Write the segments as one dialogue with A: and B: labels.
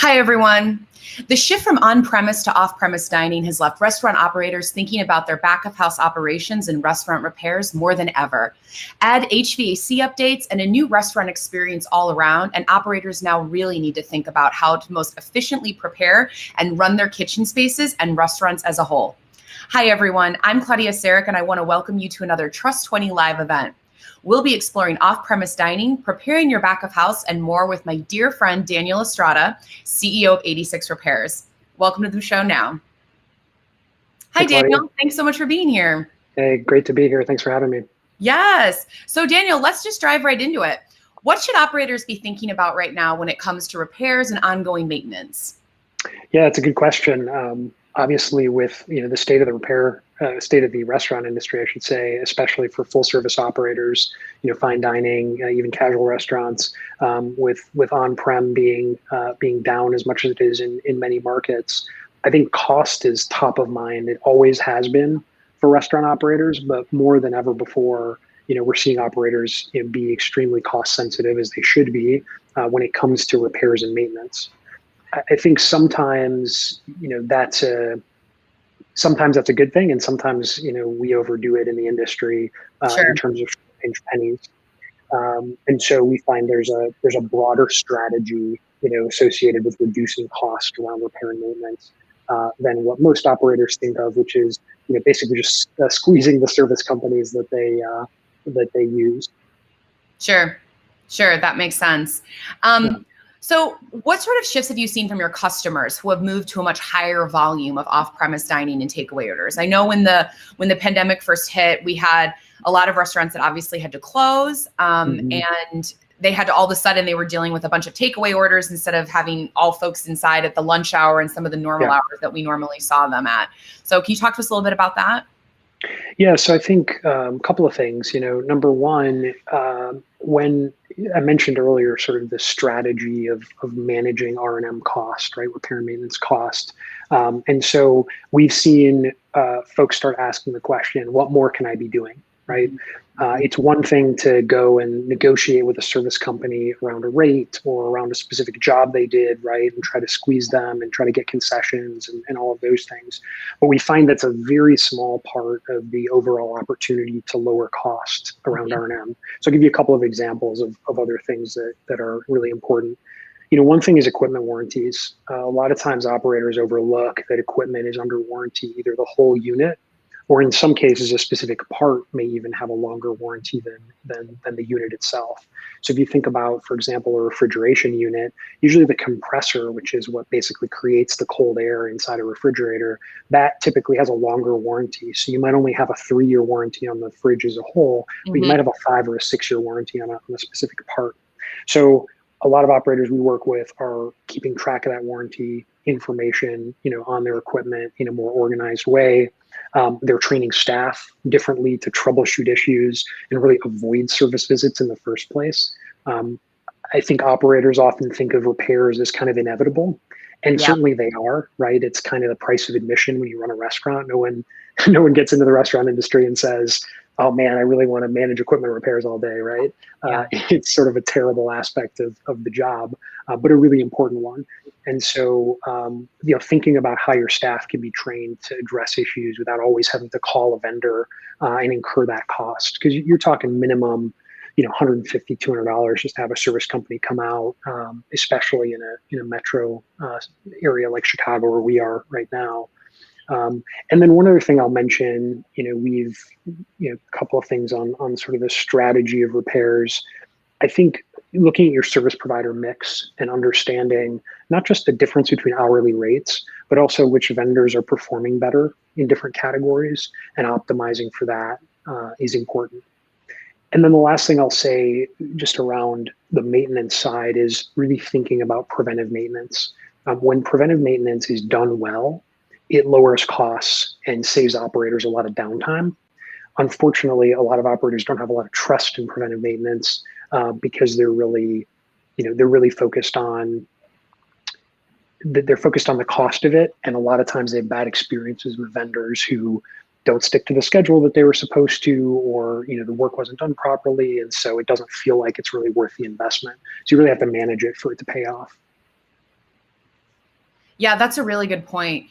A: Hi, everyone. The shift from on-premise to off-premise dining has left restaurant operators thinking about their back-of-house operations and restaurant repairs more than ever. Add HVAC updates and a new restaurant experience all around, and operators now really need to think about how to most efficiently prepare and run their kitchen spaces and restaurants as a whole. Hi, everyone. I'm Claudia Sarek, and I want to welcome you to another Trust 20 Live event. We'll be exploring off-premise dining, preparing your back of house, and more with my dear friend, Daniel Estrada, CEO of 86 Repairs. Welcome to the show now. Hi, Daniel. Thanks so much for being here.
B: Hey, great to be here. Thanks for having me.
A: Yes. So Daniel, let's just dive right into it. What should operators be thinking about right now when it comes to repairs and ongoing maintenance?
B: Yeah, it's a good question. Obviously, with the state of the restaurant industry, I should say, especially for full service operators, fine dining, even casual restaurants, with on-prem being down as much as it is in many markets, I think cost is top of mind. It always has been for restaurant operators, but more than ever before, we're seeing operators be extremely cost sensitive, as they should be, when it comes to repairs and maintenance. I think sometimes, sometimes that's a good thing, and sometimes, we overdo it in the industry
A: Sure.
B: in terms of pinch pennies. And so we find there's a broader strategy, associated with reducing cost around repair and maintenance than what most operators think of, which is, basically just squeezing the service companies that they use.
A: Sure, that makes sense. So what sort of shifts have you seen from your customers who have moved to a much higher volume of off-premise dining and takeaway orders? I know when the pandemic first hit, we had a lot of restaurants that obviously had to close, and they had to, all of a sudden, they were dealing with a bunch of takeaway orders instead of having all folks inside at the lunch hour and some of the normal hours that we normally saw them at. So can you talk to us a little bit about that?
B: Yeah, so I think a couple of things. Number one, when I mentioned earlier, sort of the strategy of managing R&M cost, right, repair and maintenance cost, and so we've seen folks start asking the question, "What more can I be doing?" Right? It's one thing to go and negotiate with a service company around a rate or around a specific job they did, right, and try to squeeze them and try to get concessions and all of those things. But we find that's a very small part of the overall opportunity to lower cost around R&M. So I'll give you a couple of examples of other things that are really important. One thing is equipment warranties. A lot of times operators overlook that equipment is under warranty, either the whole unit, or in some cases, a specific part may even have a longer warranty than the unit itself. So if you think about, for example, a refrigeration unit, usually the compressor, which is what basically creates the cold air inside a refrigerator, that typically has a longer warranty. So you might only have a 3-year warranty on the fridge as a whole, but you might have a 5 or a 6-year warranty on a specific part. So a lot of operators we work with are keeping track of that warranty information, on their equipment in a more organized way. They're training staff differently to troubleshoot issues and really avoid service visits in the first place. I think operators often think of repairs as kind of inevitable, and certainly they are, right? It's kind of the price of admission when you run a restaurant. No one gets into the restaurant industry and says, "Oh man, I really want to manage equipment repairs all day," right? It's sort of a terrible aspect of the job, but a really important one. And so, thinking about how your staff can be trained to address issues without always having to call a vendor and incur that cost, because you're talking minimum, $150, $200 just to have a service company come out, especially in a metro area like Chicago, where we are right now. And then one other thing I'll mention, we've, a couple of things on sort of the strategy of repairs. I think looking at your service provider mix and understanding not just the difference between hourly rates, but also which vendors are performing better in different categories, and optimizing for that is important. And then the last thing I'll say just around the maintenance side is really thinking about preventive maintenance. When preventive maintenance is done well, it lowers costs and saves operators a lot of downtime. Unfortunately, a lot of operators don't have a lot of trust in preventive maintenance because they're really focused on the cost of it, and a lot of times they have bad experiences with vendors who don't stick to the schedule that they were supposed to, or the work wasn't done properly, and so it doesn't feel like it's really worth the investment. So you really have to manage it for it to pay off.
A: Yeah, that's a really good point.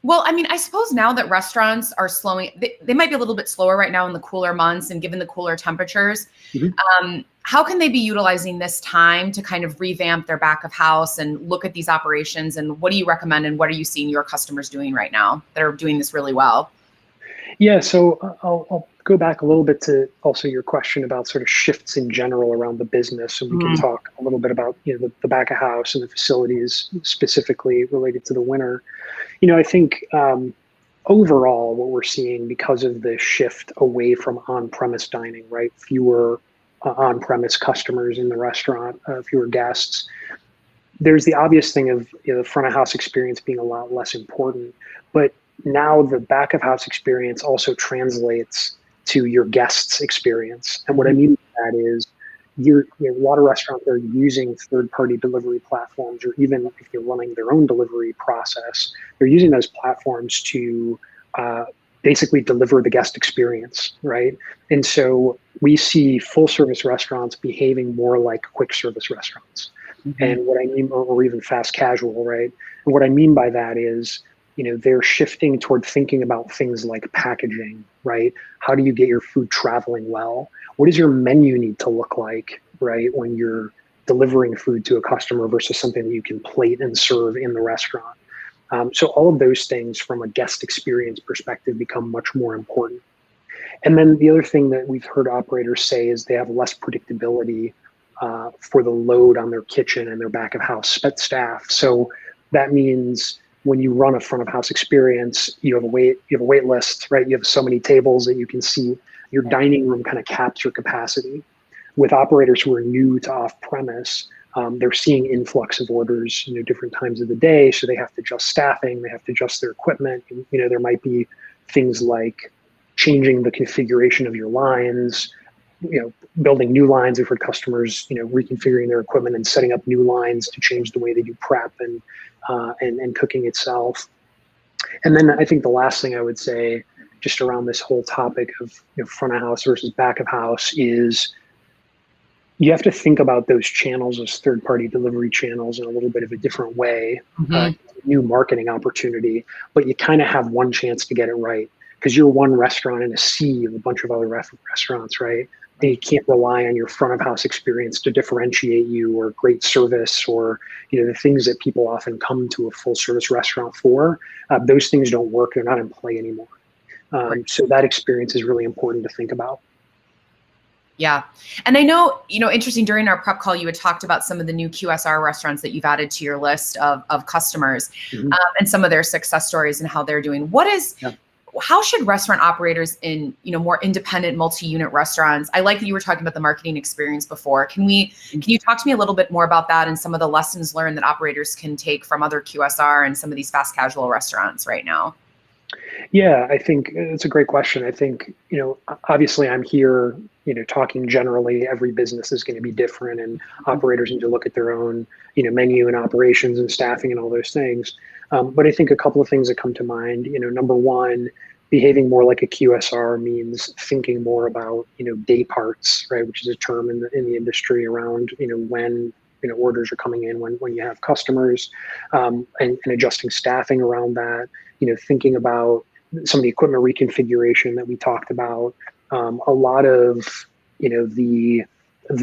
A: Well, I mean, I suppose now that restaurants are slowing, they might be a little bit slower right now in the cooler months and given the cooler temperatures.
B: Mhm.
A: How can they be utilizing this time to kind of revamp their back of house and look at these operations? And what do you recommend? And what are you seeing your customers doing right now that are doing this really well?
B: Yeah, so I'll go back a little bit to also your question about sort of shifts in general around the business, and we can
A: Mhm.
B: talk a little bit about the back of house and the facilities specifically related to the winter. I think overall what we're seeing because of the shift away from on-premise dining, right? Fewer on-premise customers in the restaurant, fewer guests. There's the obvious thing of the front of house experience being a lot less important, but now the back of house experience also translates to your guests' experience. And what I
A: Mhm.
B: mean by that is a lot of restaurants are using third-party delivery platforms, or even if they're running their own delivery process, they're using those platforms to uh, basically deliver the guest experience, right? And so we see full-service restaurants behaving more like quick service restaurants.
A: Mhm.
B: And what I mean, or even fast casual, right? And what I mean by that is, they're shifting toward thinking about things like packaging, right? How do you get your food traveling well? What does your menu need to look like, right? When you're delivering food to a customer versus something that you can plate and serve in the restaurant. So all of those things from a guest experience perspective become much more important. And then the other thing that we've heard operators say is they have less predictability for the load on their kitchen and their back of house staff. So that means when you run a front of house experience, you have a wait list, right? You have so many tables that you can see. Your dining room kind of caps your capacity. With operators who are new to off premise, they're seeing influx of orders, different times of the day. So they have to adjust staffing, they have to adjust their equipment. And, there might be things like changing the configuration of your lines, building new lines. We've heard customers, reconfiguring their equipment and setting up new lines to change the way they do prep and cooking itself. And then I think the last thing I would say, just around this whole topic of front of house versus back of house, is you have to think about those channels as third-party delivery channels in a little bit of a different way.
A: Mhm.
B: New marketing opportunity, but you kind of have one chance to get it right because you're one restaurant in a sea of a bunch of other restaurants, right? And you can't rely on your front of house experience to differentiate you, or great service, or the things that people often come to a full service restaurant for. Those things don't work; they're not in play anymore. So that experience is really important to think about.
A: Yeah. And I know, interesting, during our prep call, you had talked about some of the new QSR restaurants that you've added to your list of customers,
B: Mhm.
A: and some of their success stories and how they're doing.
B: Yeah.
A: How should restaurant operators in, more independent multi-unit restaurants? I like that you were talking about the marketing experience before. Can you talk to me a little bit more about that and some of the lessons learned that operators can take from other QSR and some of these fast casual restaurants right now?
B: Yeah, I think it's a great question. I think, obviously I'm here, talking generally. Every business is going to be different, and operators need to look at their own, menu and operations and staffing and all those things. But I think a couple of things that come to mind, number one, behaving more like a QSR means thinking more about, day parts, right? Which is a term in the industry around, when, orders are coming in, when you have customers, and adjusting staffing around that, thinking about some of the equipment reconfiguration that we talked about, a lot of the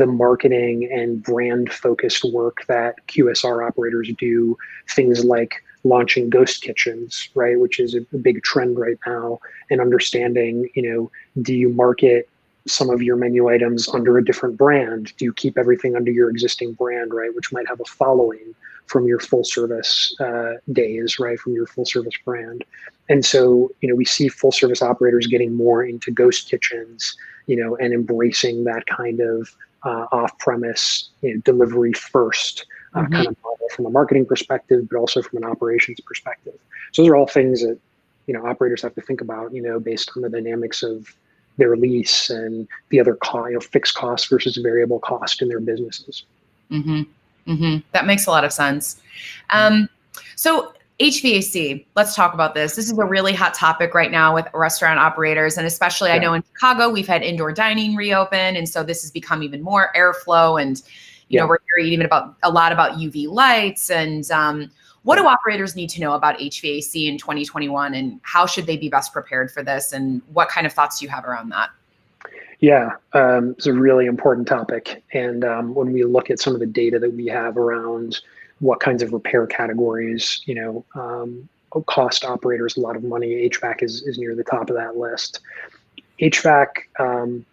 B: marketing and brand focused work that QSR operators do, things like launching ghost kitchens, right, which is a big trend right now, and understanding, do you market some of your menu items under a different brand? Do you keep everything under your existing brand, right, which might have a following from your full service days, right, from your full service brand? And so, we see full service operators getting more into ghost kitchens, and embracing that kind of off-premise, delivery first
A: Mhm.
B: kind of model from a marketing perspective, but also from an operations perspective. So those are all things that, operators have to think about, based on the dynamics of their lease and the other fixed cost versus variable cost in their businesses.
A: Mhm. Mhm. That makes a lot of sense. So HVAC, let's talk about this. This is a really hot topic right now with restaurant operators. And especially I
B: Yeah.
A: know in Chicago, we've had indoor dining reopen. And so this has become even more airflow. And,
B: Yeah.
A: we're hearing even a lot about UV lights. And What do operators need to know about HVAC in 2021, and how should they be best prepared for this? And what kind of thoughts do you have around that?
B: Yeah, it's a really important topic. And when we look at some of the data that we have around what kinds of repair categories, cost operators a lot of money, HVAC is near the top of that list. HVAC,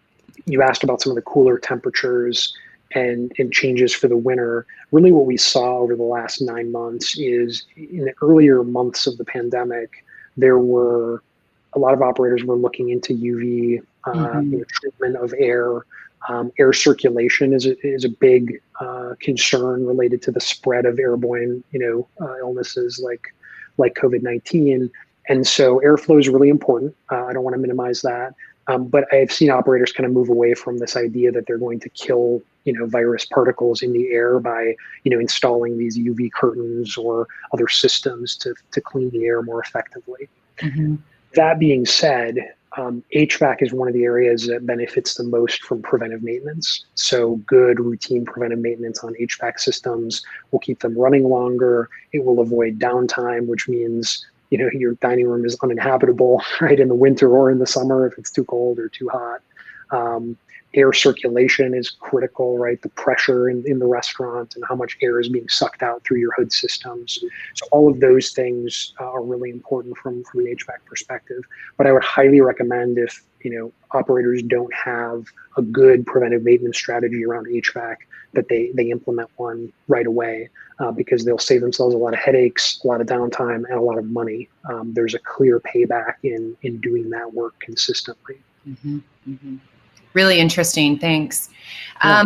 B: you asked about some of the cooler temperatures and changes for the winter. Really what we saw over the last 9 months is in the earlier months of the pandemic, there were a lot of operators were looking into UV treatment of air. Air circulation is a big concern related to the spread of airborne illnesses like COVID-19. And so airflow is really important. I don't want to minimize that. But I've seen operators kind of move away from this idea that they're going to kill virus particles in the air by installing these UV curtains or other systems to clean the air more effectively.
A: Mm-hmm.
B: That being said, HVAC is one of the areas that benefits the most from preventive maintenance. So good routine preventive maintenance on HVAC systems will keep them running longer. It will avoid downtime, which means your dining room is uninhabitable, right, in the winter or in the summer if it's too cold or too hot. Air circulation is critical, right? The pressure in the restaurant and how much air is being sucked out through your hood systems. So all of those things are really important from an HVAC perspective. But I would highly recommend if operators don't have a good preventive maintenance strategy around HVAC, that they implement one right away, because they'll save themselves a lot of headaches, a lot of downtime, and a lot of money. There's a clear payback in doing that work consistently.
A: Mm-hmm. Mm-hmm. Really interesting. Thanks.
B: Yeah.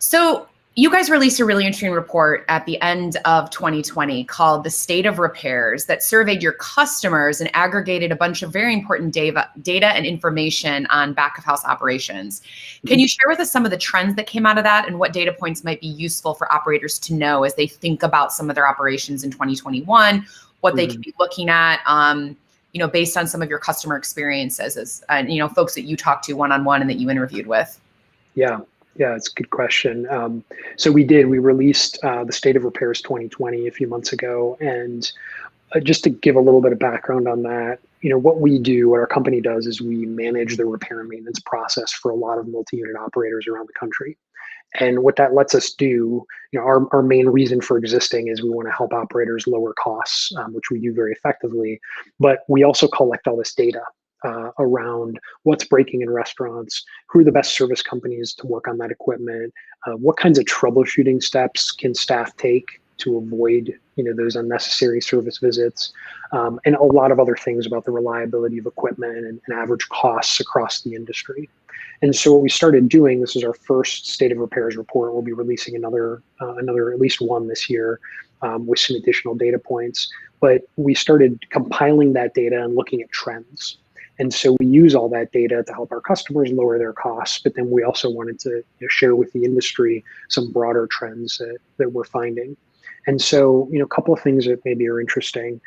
A: So you guys released a really interesting report at the end of 2020 called The State of Repairs that surveyed your customers and aggregated a bunch of very important data and information on back of house operations. Can you share with us some of the trends that came out of that and what data points might be useful for operators to know as they think about some of their operations in 2021, what they can be looking at, based on some of your customer experiences and folks that you talked to one-on-one and that you interviewed with?
B: Yeah, it's a good question. So we released the State of Repairs 2020 a few months ago. And just to give a little bit of background on that, what our company does is we manage the repair and maintenance process for a lot of multi-unit operators around the country. And what that lets us do, our main reason for existing is we want to help operators lower costs, which we do very effectively. But we also collect all this data around what's breaking in restaurants, who are the best service companies to work on that equipment, what kinds of troubleshooting steps can staff take to avoid those unnecessary service visits, and a lot of other things about the reliability of equipment and average costs across the industry. And so what we started doing, this is our first State of Repairs report. We'll be releasing another at least one this year with some additional data points. But we started compiling that data and looking at trends. And so we use all that data to help our customers lower their costs. But then we also wanted to share with the industry some broader trends that we're finding. And so, a couple of things that maybe are interesting.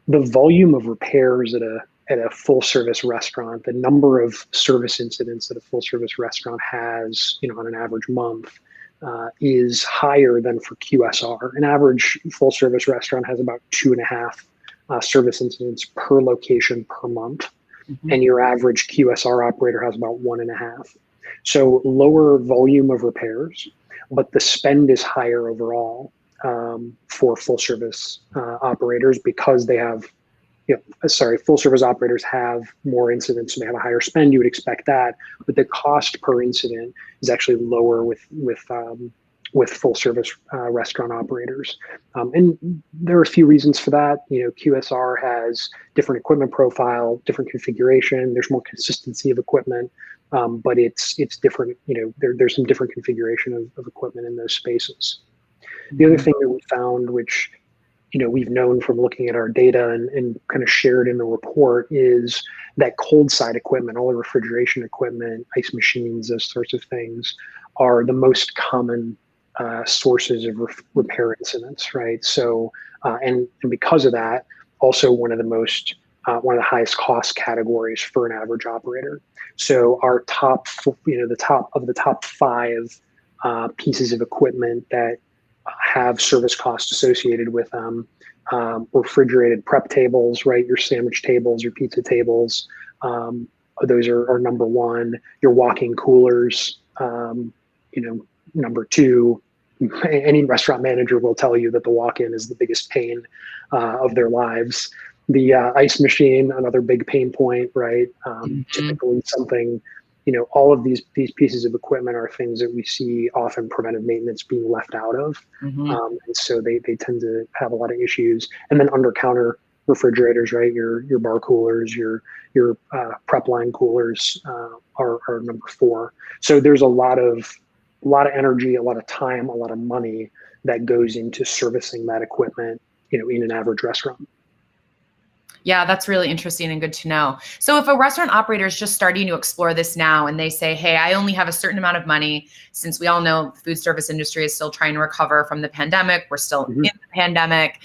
B: The volume of repairs at a full service restaurant, the number of service incidents that a full service restaurant has, on an average month, is higher than for QSR. An average full service restaurant has about 2.5 service incidents per location per month. Mm-hmm. And your average QSR operator has about 1.5. So lower volume of repairs, but the spend is higher overall for full service operators because they have full service operators have more incidents, so they have a higher spend. You would expect that, but the cost per incident is actually lower with full service restaurant operators. And there are a few reasons for that. QSR has different equipment profile, different configuration. There's more consistency of equipment, but it's different. There's some different configuration of equipment in those spaces. The other thing that we found, which we've known from looking at our data and kind of shared in the report, is that cold side equipment, all the refrigeration equipment, ice machines, those sorts of things are the most common sources of repair incidents, right? So, and because of that, also one of the highest cost categories for an average operator. So our the top 5 pieces of equipment that have service costs associated with them, Refrigerated prep tables, right? Your sandwich tables, your pizza tables. Those are number one. Your walk-in coolers, number two. Any restaurant manager will tell you that the walk-in is the biggest pain of their lives. The ice machine, another big pain point, right? Typically something, all of these pieces of equipment are things that we see often preventive maintenance being left out of. And so they tend to have a lot of issues. And then under counter refrigerators, right? Your bar coolers, your prep line coolers are number four. So there's a lot of energy, a lot of time, a lot of money that goes into servicing that equipment, in an average restaurant.
A: Yeah, that's really interesting and good to know. So if a restaurant operator is just starting to explore this now and they say, hey, I only have a certain amount of money, since we all know the food service industry is still trying to recover from the pandemic, we're still in the pandemic.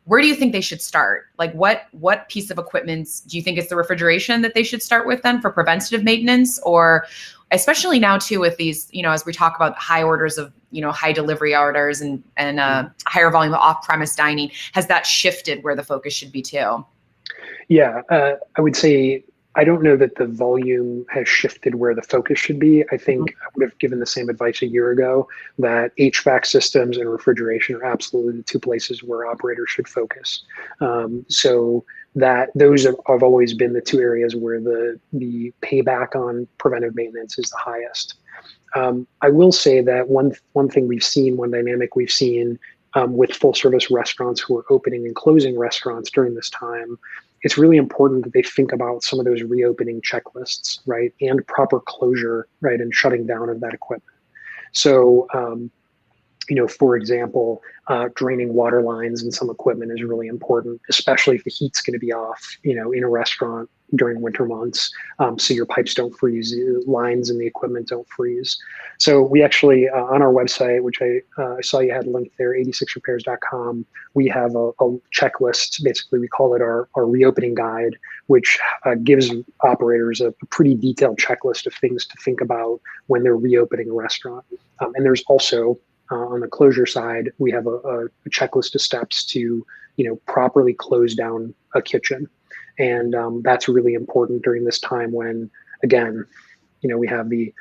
A: Where do you think they should start? Like what piece of equipment do you think is the refrigeration that they should start with then for preventative maintenance? Or especially now too with these, as we talk about high orders of, high delivery orders and higher volume of off-premise dining, has that shifted where the focus should be too?
B: Yeah, I would say I don't know that the volume has shifted where the focus should be. I think I would have given the same advice a year ago that HVAC systems and refrigeration are absolutely the two places where operators should focus. So that those have always been the two areas where the payback on preventive maintenance is the highest. I will say that one thing we've seen, one dynamic we've seen with full service restaurants who are opening and closing restaurants during this time, it's really important that they think about some of those reopening checklists, right? And proper closure, right? And shutting down of that equipment. So, for example, draining water lines and some equipment is really important, especially if the heat's going to be off, in a restaurant during winter months. So your pipes don't freeze, lines and the equipment don't freeze. So we actually, on our website, which I saw you had linked there, 86repairs.com, we have a checklist. Basically, we call it our reopening guide, which gives operators a pretty detailed checklist of things to think about when they're reopening a restaurant. And there's also, on the closure side, we have a checklist of steps to, properly close down a kitchen. And that's really important during this time when, again, we have the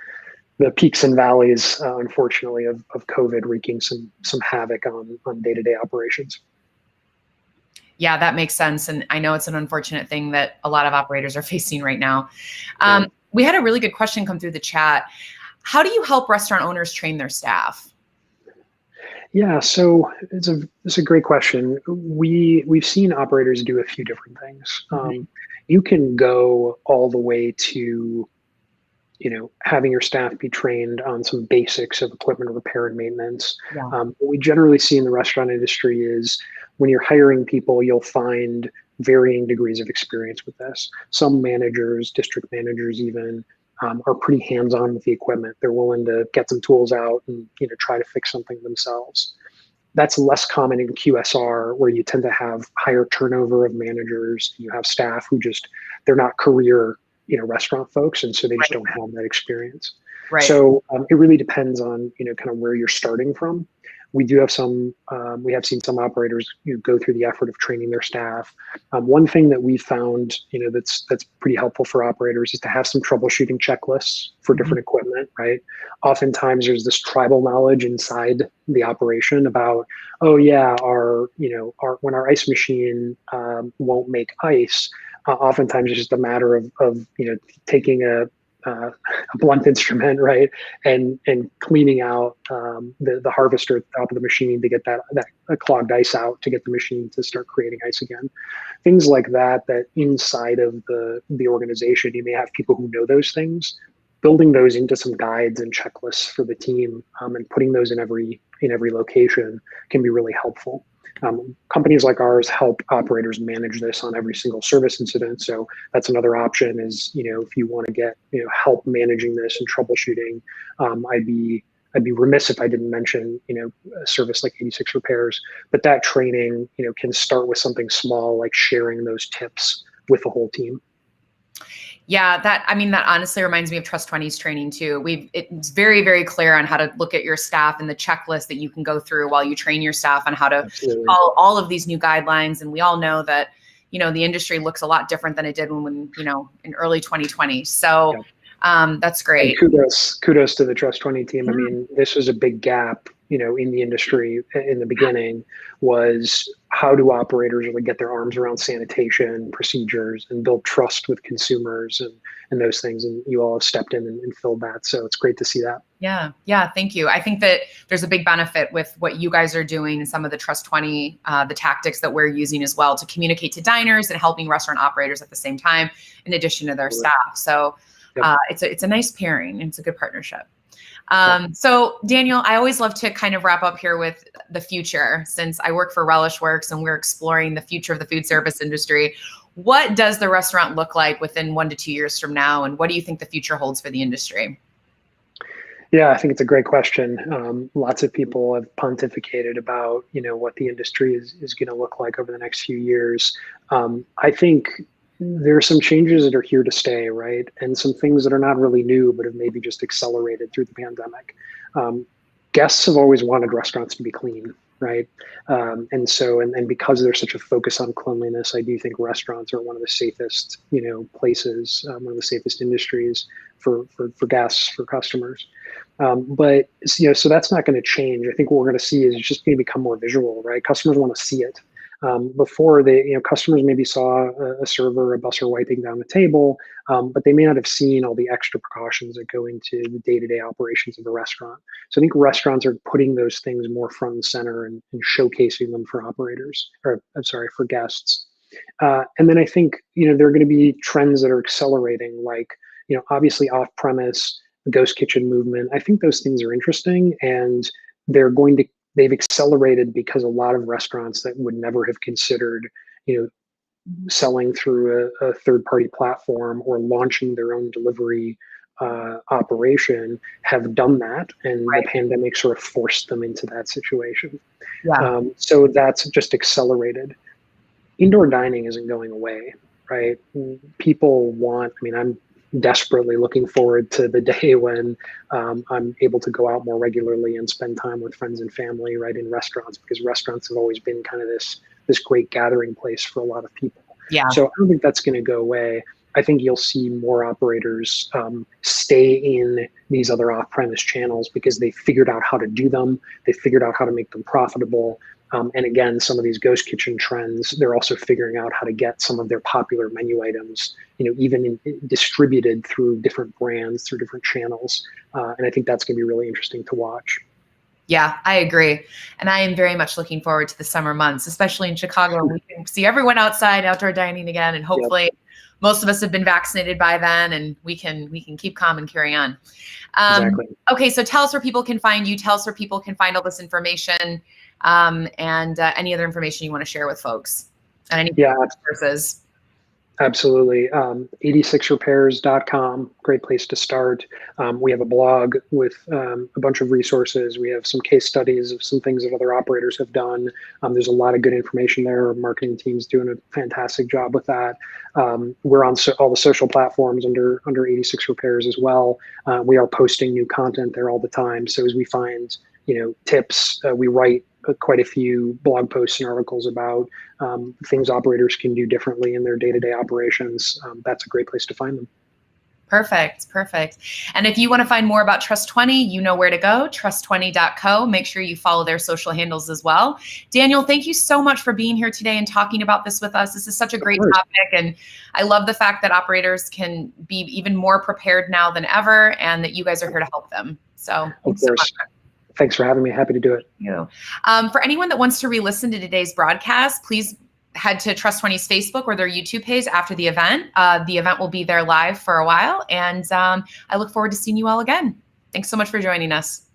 B: peaks and valleys, unfortunately, of COVID wreaking some havoc on day-to-day operations.
A: Yeah, that makes sense. And I know it's an unfortunate thing that a lot of operators are facing right now. We had a really good question come through the chat. How do you help restaurant owners train their staff?
B: Yeah, so it's a great question. We've seen operators do a few different things. You can go all the way to, having your staff be trained on some basics of equipment repair and maintenance.
A: Yeah.
B: What we generally see in the restaurant industry is when you're hiring people, you'll find varying degrees of experience with this. Some managers, district managers even, are pretty hands-on with the equipment. They're willing to get some tools out and try to fix something themselves. That's less common in QSR, where you tend to have higher turnover of managers. You have staff who they're not career restaurant folks, and so they just don't have that experience.
A: Right.
B: So it really depends on kind of where you're starting from. We do have we have seen some operators go through the effort of training their staff. One thing that we found, that's pretty helpful for operators is to have some troubleshooting checklists for different equipment, right? Oftentimes there's this tribal knowledge inside the operation about, oh yeah, when our ice machine won't make ice, oftentimes it's just a matter of taking a blunt instrument, right, and cleaning out the harvester at the top of the machine to get that clogged ice out, to get the machine to start creating ice again. Things like that inside of the organization, you may have people who know those things. Building those into some guides and checklists for the team, and putting those in every location can be really helpful. Companies like ours help operators manage this on every single service incident. So that's another option is, if you want to get, help managing this and troubleshooting, I'd be remiss if I didn't mention, a service like 86 Repairs, but that training, can start with something small, like sharing those tips with the whole team.
A: Yeah, that honestly reminds me of Trust 20's training too. It's very, very clear on how to look at your staff and the checklist that you can go through while you train your staff on how to
B: Absolutely.
A: follow all of these new guidelines. And we all know that, the industry looks a lot different than it did when in early 2020. So that's great.
B: And kudos to the Trust 20 team. I mean, this was a big gap, in the industry in the beginning, was how do operators really get their arms around sanitation procedures and build trust with consumers and those things. And you all have stepped in and filled that. So it's great to see that.
A: Yeah. Thank you. I think that there's a big benefit with what you guys are doing and some of the Trust 20, the tactics that we're using as well to communicate to diners and helping restaurant operators at the same time, in addition to their staff. So it's a nice pairing. And it's a good partnership. So Daniel, I always love to kind of wrap up here with the future, since I work for Relish Works and we're exploring the future of the food service industry. What does the restaurant look like within 1 to 2 years from now? And what do you think the future holds for the industry?
B: Yeah, I think it's a great question. Lots of people have pontificated about, what the industry is going to look like over the next few years. I think there are some changes that are here to stay, right? And some things that are not really new, but have maybe just accelerated through the pandemic. Guests have always wanted restaurants to be clean, right? And because there's such a focus on cleanliness, I do think restaurants are one of the safest, places, one of the safest industries for guests, for customers. So that's not going to change. I think what we're going to see is it's just going to become more visual, right? Customers want to see it. Before customers maybe saw a server or a busser wiping down the table, but they may not have seen all the extra precautions that go into the day-to-day operations of the restaurant. So I think restaurants are putting those things more front and center and showcasing them for for guests. And then I think, there are going to be trends that are accelerating, like, obviously off-premise, the ghost kitchen movement. I think those things are interesting, and they've accelerated because a lot of restaurants that would never have considered, selling through a third-party platform or launching their own delivery operation have done that, and the pandemic sort of forced them into that situation. So that's just accelerated. Indoor dining isn't going away, right? People I'm desperately looking forward to the day when I'm able to go out more regularly and spend time with friends and family, right, in restaurants, because restaurants have always been kind of this great gathering place for a lot of people. So I don't think that's going to go away. I think you'll see more operators stay in these other off-premise channels because they figured out how to do them. They figured out how to make them profitable. And again, some of these ghost kitchen trends, they're also figuring out how to get some of their popular menu items, even distributed through different brands, through different channels. And I think that's going to be really interesting to watch.
A: Yeah, I agree. And I am very much looking forward to the summer months, especially in Chicago. We can see everyone outside, outdoor dining again, and hopefully most of us have been vaccinated by then, and we can keep calm and carry on.
B: Exactly.
A: Okay, so tell us where people can find you. Tell us where people can find all this information, and any other information you want to share with folks, and any resources.
B: Absolutely. 86repairs.com, great place to start. We have a blog with a bunch of resources. We have some case studies of some things that other operators have done. There's a lot of good information there. Our marketing team's doing a fantastic job with that. We're on all the social platforms under 86 Repairs as well. We are posting new content there all the time. So as we find tips, we write quite a few blog posts and articles about things operators can do differently in their day-to-day operations. That's a great place to find them.
A: Perfect. And if you want to find more about Trust 20, you know where to go, trust20.co. Make sure you follow their social handles as well. Daniel, thank you so much for being here today and talking about this with us. This is such a great topic, and I love the fact that operators can be even more prepared now than ever, and that you guys are here to help them. So
B: of course. Thanks for having me. Happy to do it.
A: Thank you. For anyone that wants to re-listen to today's broadcast, please head to Trust 20's Facebook or their YouTube page after the event. The event will be there live for a while, and I look forward to seeing you all again. Thanks so much for joining us.